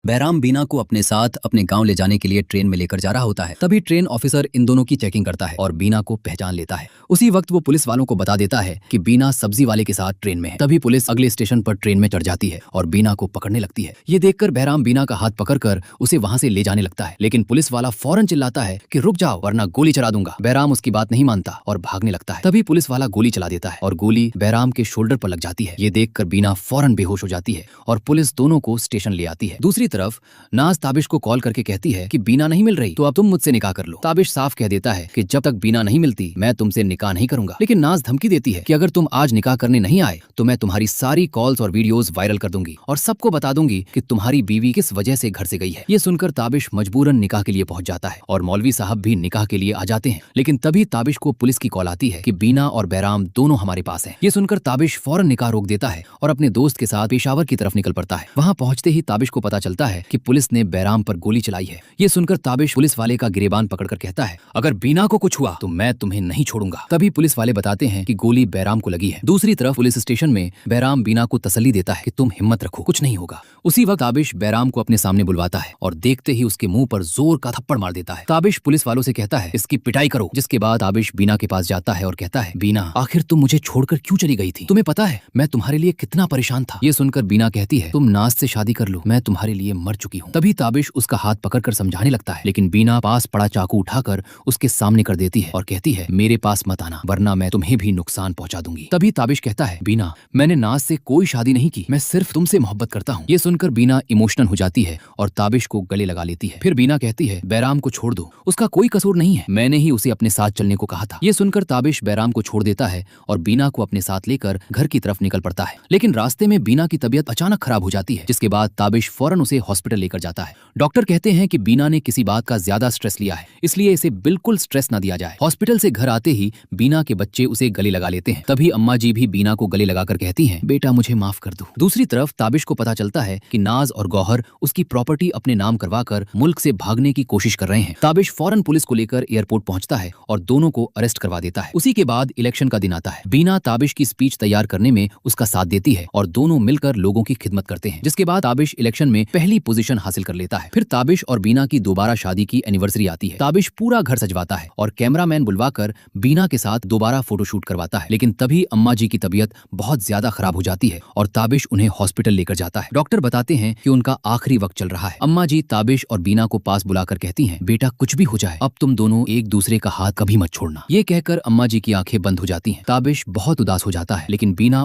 बहराम बीना को अपने साथ अपने गांव ले जाने के लिए ट्रेन में लेकर जा रहा होता है। तभी ट्रेन ऑफिसर इन दोनों की चेकिंग करता है और बीना को पहचान लेता है। उसी वक्त वो पुलिस वालों को बता देता है कि बीना सब्जी वाले के साथ ट्रेन में है। तभी पुलिस अगले स्टेशन पर ट्रेन में चढ़ जाती है और बीना को पकड़ने लगती है। ये देखकर बहराम बीना का हाथ पकड़कर उसे वहां से ले जाने लगता है, लेकिन पुलिस वाला फौरन चिल्लाता है कि रुक जाओ वरना गोली चला दूंगा। बहराम उसकी बात नहीं मानता और भागने लगता है। तभी पुलिस वाला गोली चला देता है और गोली बहराम के शोल्डर पर लग जाती है। ये देखकर बीना फौरन बेहोश हो जाती है और पुलिस दोनों को स्टेशन ले आती है। दूसरी तरफ नाज ताबिश को कॉल करके कहती है कि बीना नहीं मिल रही तो अब तुम मुझसे निकाह कर लो। ताबिश साफ कह देता है कि जब तक बीना नहीं मिलती मैं तुमसे निकाह नहीं करूंगा। लेकिन नाज धमकी देती है कि अगर तुम आज निकाह करने नहीं आए तो मैं तुम्हारी सारी कॉल्स और वीडियोस वायरल कर दूंगी और सबको बता दूंगी कि तुम्हारी बीवी किस वजह से घर से गई है। ये सुनकर ताबिश मजबूरन निकाह के लिए पहुंच जाता है और मौलवी साहब भी निकाह के लिए आ जाते हैं। लेकिन तभी ताबिश को पुलिस की कॉल आती है कि बीना और बहराम दोनों हमारे पास हैं। ये सुनकर ताबिश फौरन निकाह रोक देता है और अपने दोस्त के साथ पेशावर की तरफ निकल पड़ता है। वहां पहुंचते ही ताबिश को पता चलता है कि पुलिस ने बहराम पर गोली चलाई है। ये सुनकर ताबिश पुलिस वाले का गिरेबान पकड़कर कहता है, अगर बीना को कुछ हुआ तो मैं तुम्हें नहीं छोड़ूंगा। तभी पुलिस वाले बताते हैं कि गोली बहराम को लगी है। दूसरी तरफ पुलिस स्टेशन में बहराम बीना को तसल्ली देता है कि तुम हिम्मत रखो, कुछ नहीं होगा। उसी वक्त ताबिश बहराम को अपने सामने बुलवाता है और देखते ही उसके मुंह पर जोर का थप्पड़ मार देता है। ताबिश पुलिस वालों से कहता है इसकी पिटाई करो। जिसके बाद ताबिश बीना के पास जाता है और कहता है, बीना आखिर तुम मुझे छोड़कर क्यों चली गई थी? तुम्हें पता है मैं तुम्हारे लिए कितना परेशान था। ये सुनकर बीना कहती है, तुम नाज से शादी कर लो, मैं तुम्हारे लिए मर चुकी हूँ। तभी ताबिश उसका हाथ पकड़कर समझाने लगता है, लेकिन बीना पास पड़ा चाकू उठाकर उसके सामने कर देती है और कहती है, मेरे पास मत आना वरना मैं तुम्हें भी नुकसान पहुंचा दूंगी। तभी ताबिश कहता है, बीना मैंने नाज से कोई शादी नहीं की, मैं सिर्फ तुमसे मोहब्बत करता हूँ। ये सुनकर बीना इमोशनल हो जाती है और ताबिश को गले लगा लेती है। फिर बीना कहती है, बहराम को छोड़ दो, उसका कोई कसूर नहीं है, मैंने ही उसे अपने साथ चलने को कहा था। ये सुनकर ताबिश बहराम को छोड़ देता है और बीना को अपने साथ लेकर घर की तरफ निकल पड़ता है। लेकिन रास्ते में बीना की तबीयत अचानक खराब हो जाती है, जिसके बाद ताबिश फौरन उसे हॉस्पिटल लेकर जाता है। डॉक्टर कहते हैं कि बीना ने किसी बात का ज्यादा स्ट्रेस लिया है, इसलिए इसे बिल्कुल स्ट्रेस न दिया जाए। हॉस्पिटल से घर आते ही बीना के बच्चे उसे गले लगा लेते हैं। तभी अम्मा जी भी बीना को गले लगाकर कहती हैं, बेटा मुझे माफ कर दो। दूसरी तरफ ताबिश को पता चलता है कि नाज और गौहर उसकी प्रॉपर्टी अपने नाम करवाकर मुल्क से भागने की कोशिश कर रहे हैं। ताबिश फौरन पुलिस को लेकर एयरपोर्ट पहुंचता है और दोनों को अरेस्ट करवा देता है। उसी के बाद इलेक्शन का दिन आता है। बीना ताबिश की स्पीच तैयार करने में उसका साथ देती है और दोनों मिलकर लोगों की खिदमत करते हैं, जिसके बाद ताबिश इलेक्शन में पहली पोजीशन हासिल कर लेता है। फिर ताबिश और बीना की दोबारा शादी की एनिवर्सरी आती है। ताबिश पूरा घर सजवाता है और कैमरामैन बुलवाकर बीना के साथ दोबारा फोटोशूट करवाता है। लेकिन तभी अम्मा जी की तबीयत बहुत ज्यादा खराब हो जाती है और ताबिश उन्हें हॉस्पिटल लेकर जाता है। डॉक्टर बताते हैं कि उनका आखिरी वक्त चल रहा है। अम्मा जी ताबिश और बीना को पास बुलाकर कहती हैं, बेटा कुछ भी हो जाए अब तुम दोनों एक दूसरे का हाथ कभी मत छोड़ना। ये कहकर अम्मा जी की आंखें बंद हो जाती हैं। ताबिश बहुत उदास हो जाता है, लेकिन बीना